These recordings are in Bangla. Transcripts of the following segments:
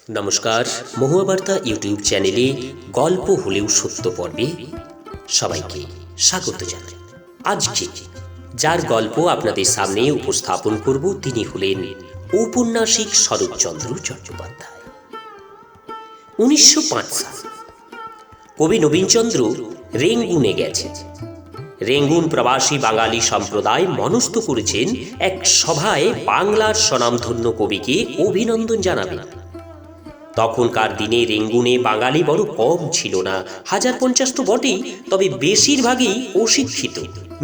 নমস্কার, মহুয়া বার্তা ইউটিউব চ্যানেলে গল্প হলেও সত্য পর্বে সবাইকে স্বাগত জানাই। আজকে যার গল্প আপনাদের সামনে উপস্থাপন করব তিনি হলেন ঔপন্যাসিক শরৎচন্দ্র চট্টোপাধ্যায়। 1905 সাল কবি নবীনচন্দ্র রেঙ্গুনে গেছেন। রেঙ্গুন প্রবাসী বাঙালি সম্প্রদায় মনস্থ করেছেন এক সভায় বাংলার স্বনামধন্য কবিকে অভিনন্দন জানাবেন। তখনকার দিনে রেঙ্গুনে বাঙালি বড় কম ছিল না, 1050 তো বটেই, তবে বেশিরভাগই অশিক্ষিত,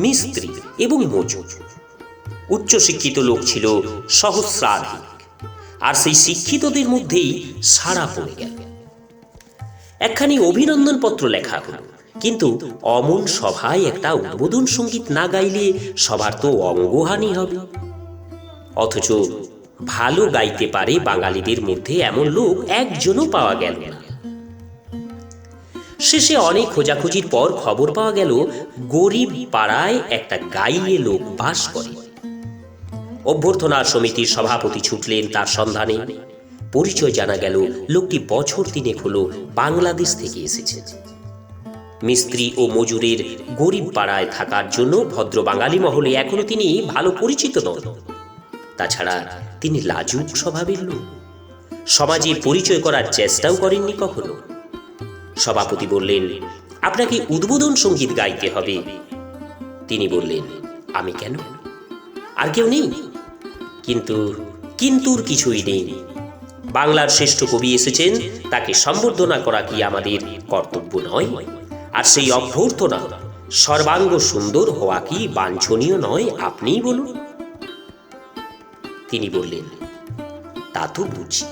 মিস্ত্রি এবং মজুর। উচ্চশিক্ষিত লোক ছিল সহস্রাধিক, আর সেই শিক্ষিতদের মধ্যেই সাড়া পড়ে গেল। একখানি অভিনন্দন পত্র লেখা হলো, কিন্তু অমন সভায় একটা উদ্বোধন সঙ্গীত না গাইলে সবার তো অঙ্গহানি হবে। অথচ ভালো গাইতে পারে বাঙালিদের মধ্যে এমন লোক একজনও পাওয়া গেল না। শেষে অনেক খোঁজাখুঁজির পর খবর পাওয়া গেল গরিব পাড়ায় একটা গাইয়ে লোক বাস করে। অভ্যর্থনা সমিতির সভাপতি ছুটলেন তার সন্ধানে। পরিচয় জানা গেল লোকটি বছর 3 হলো বাংলাদেশ থেকে এসেছে। মিস্ত্রি ও মজুরের গরিব পাড়ায় থাকার জন্য ভদ্র বাঙালি মহলে এখনো তিনি ভালো পরিচিত নন। তাছাড়া তিনি লাজুক স্বভাবের লোক, সমাজে পরিচয় করার চেষ্টাও করেননি কখনো। সভাপতি বললেন, আপনাকে উদ্বোধন সঙ্গীত গাইতে হবে। তিনি বললেন, আমি কেন? আর কেউ নেই? কিন্তুর কিছুই নেই। বাংলার শ্রেষ্ঠ কবি এসেছেন, তাকে সম্বর্ধনা করা কি আমাদের কর্তব্য নয়? আর সেই অভ্যর্থনা সর্বাঙ্গ সুন্দর হওয়া কি বাঞ্ছনীয় নয়? আপনিই বলুন। তিনি বললেন, তা তো বুঝি।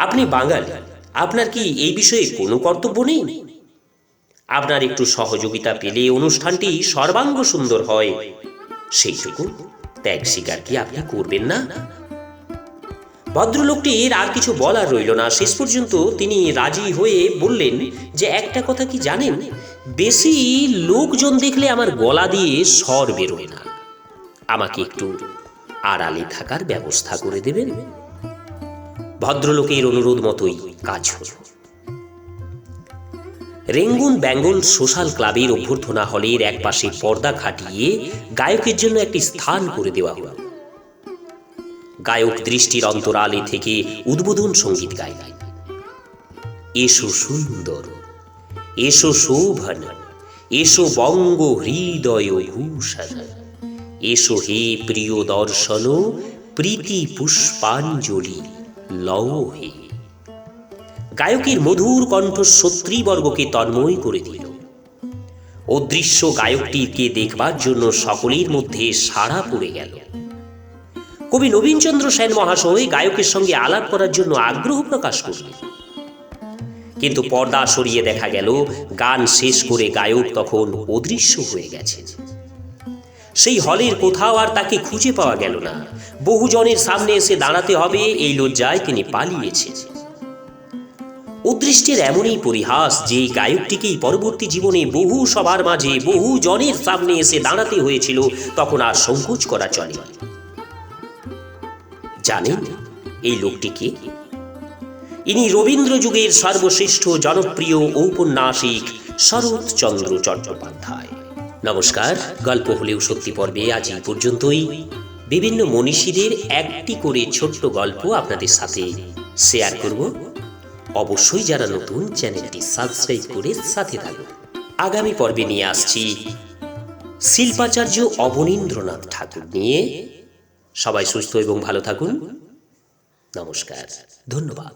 আপনি বাঙালি, আপনার কি এই বিষয়ে কোনো কর্তব্য নেই? আপনার একটু সহযোগিতা পেলে অনুষ্ঠানটি সর্বাঙ্গ সুন্দর হয়, সেইটুকু ত্যাগ স্বীকার কি আপনি করবেন না? ভদ্রলোকটির আর কিছু বলার রইল না। শেষ পর্যন্ত তিনি রাজি হয়ে বললেন যে, একটা কথা কি জানেন, বেশি লোকজন দেখলে আমার গলা দিয়ে স্বর বেরোয় না, আমাকে একটু আড়ালে থাকার ব্যবস্থা করে দেবেন। ভদ্রলোকের অনুরোধ মতোই কাজ হল। রেঙ্গুন বেঙ্গল সোশ্যাল ক্লাবের অভ্যর্থনা হলের একপাশে পর্দা খাটিয়ে গায়কের জন্য একটি স্থান করে দেওয়া হল। গায়ক দৃষ্টির অন্তরালে থেকে উদ্বোধন সঙ্গীত গাইলেন। এসো সুন্দর, এসো শোভন, এসো বঙ্গ হৃদয় ভূষণ, এসো হে প্রিয় দর্শন, প্রীতি পুষ্পাঞ্জলি লও হে। গায়কের মধুর কণ্ঠ শ্রোতৃবর্গকে তন্ময় করে দিল। অদৃশ্য গায়কটিকে দেখবার জন্য সকলের মধ্যে সাড়া পড়ে গেল। কবি নবীনচন্দ্র সেন মহাশয় গায়কের সঙ্গে আলাপ করার জন্য আগ্রহ প্রকাশ করলেন, কিন্তু পর্দা সরিয়ে দেখা গেল গান শেষ করে গায়ক তখন অদৃশ্য হয়ে গেছেন। সেই হলের কোথাও আর তাকে খুঁজে পাওয়া গেল না। বহুজনের সামনে এসে দাঁড়াতে হবে এই লজ্জায় তিনি পালিয়েছেন। অদৃষ্টের এমনই পরিহাস যে গায়কটিকেই পরবর্তী জীবনে বহু সবার মাঝে বহু জনের সামনে এসে দাঁড়াতে হয়েছিল, তখন আর সংকোচ করা চলে। জানেন এই লোকটিকে? ইনি রবীন্দ্র যুগের সর্বশ্রেষ্ঠ জনপ্রিয় ঔপন্যাসিক শরৎচন্দ্র চট্টোপাধ্যায়। নমস্কার, গল্প হলেও সত্যি পর্বে আজ এই পর্যন্তই। বিভিন্ন মনীষীদের একটি করে ছোট্ট গল্প আপনাদের সাথে শেয়ার করব। অবশ্যই যারা নতুন, চ্যানেলটি সাবস্ক্রাইব করে সাথে থাকুন। আগামী পর্বে নিয়ে আসছি শিল্পাচার্য অবনীন্দ্রনাথ ঠাকুর নিয়ে। সবাই সুস্থ এবং ভালো থাকুন। নমস্কার, ধন্যবাদ।